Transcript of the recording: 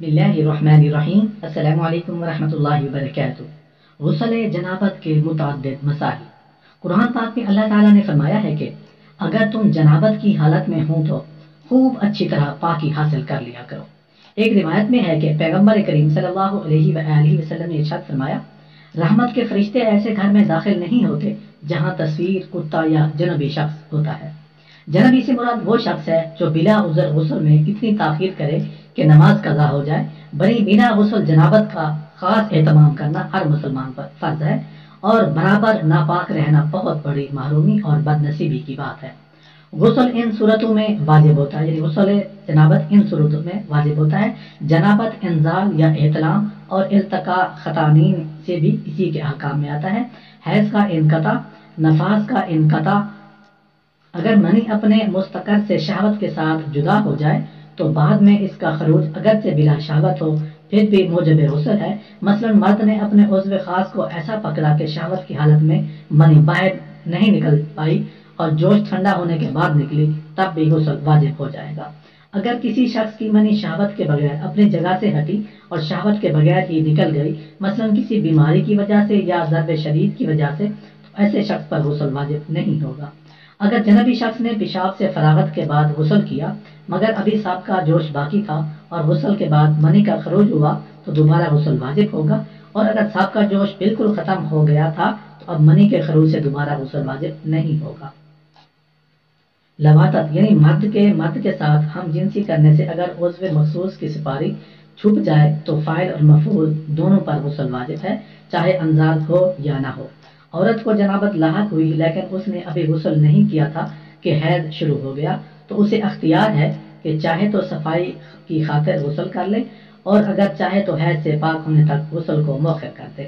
بسم اللہ الرحمن الرحیم۔ السلام علیکم ورحمۃ اللہ وبرکاتہ۔ غسل جنابت کے متعدد مسائل۔ قرآن پاک میں اللہ تعالیٰ نے فرمایا ہے کہ اگر تم جنابت کی حالت میں ہوں تو خوب اچھی طرح پاکی حاصل کر لیا کرو۔ ایک روایت میں ہے کہ پیغمبر کریم صلی اللہ علیہ وآلہ وسلم نے ارشاد فرمایا، رحمت کے فرشتے ایسے گھر میں داخل نہیں ہوتے جہاں تصویر، کتا یا جنبی شخص ہوتا ہے۔ جنبی سے مراد وہ شخص ہے جو بلا عذر غسل میں اتنی تاخیر کرے کہ نماز قضا ہو جائے۔ بنا غسل جنابت کا خاص اہتمام کرنا ہر مسلمان پر فرض ہے اور برابر ناپاک رہنا بہت بڑی محرومی اور بد نصیبی کی بات ہے۔ غسل ان صورتوں میں واجب ہوتا ہے، یعنی غسل جنابت ان صورتوں میں واجب ہوتا ہے۔ جنابت انزال یا احتلام اور التقاء خطانین سے بھی اسی کے احکام میں آتا ہے۔ حیض کا انقطاع، نفاس کا انقطاع، اگر منی اپنے مستقر سے شہوت کے ساتھ جدا ہو جائے تو بعد میں اس کا خروج اگرچہ بلا شہوت ہو پھر بھی موجب غسل ہے۔ مثلا مرد نے اپنے عضو خاص کو ایسا پکڑا کہ شہوت کی حالت میں منی باہر نہیں نکل پائی اور جوش ٹھنڈا ہونے کے بعد نکلی، تب بھی غسل واجب ہو جائے گا۔ اگر کسی شخص کی منی شہوت کے بغیر اپنی جگہ سے ہٹی اور شہوت کے بغیر ہی نکل گئی، مثلا کسی بیماری کی وجہ سے یا ضرب شدید کی وجہ سے، تو ایسے شخص پر غسل واجب نہیں ہوگا۔ اگر جنبی شخص نے پیشاب سے فراغت کے بعد غسل کیا مگر ابھی سابقہ جوش باقی تھا اور غسل کے بعد منی کا خروج ہوا تو دوبارہ غسل واجب ہوگا، اور اگر سابقہ جوش بالکل ختم ہو گیا تھا تو اب منی کے خروج سے دوبارہ غسل واجب نہیں ہوگا۔ لواطت یعنی مرد کے ساتھ ہم جنسی کرنے سے اگر عضو مخصوص کی سپاری چھپ جائے تو فاعل اور مفعول دونوں پر غسل واجب ہے، چاہے انزال ہو یا نہ ہو۔ عورت کو جنابت لاحق ہوئی لیکن اس نے ابھی غسل نہیں کیا تھا کہ حیض شروع ہو گیا تو اسے اختیار ہے کہ چاہے تو صفائی کی خاطر غسل کر لے اور اگر چاہے تو حیض سے پاک ہونے تک غسل کو مؤخر کر دے۔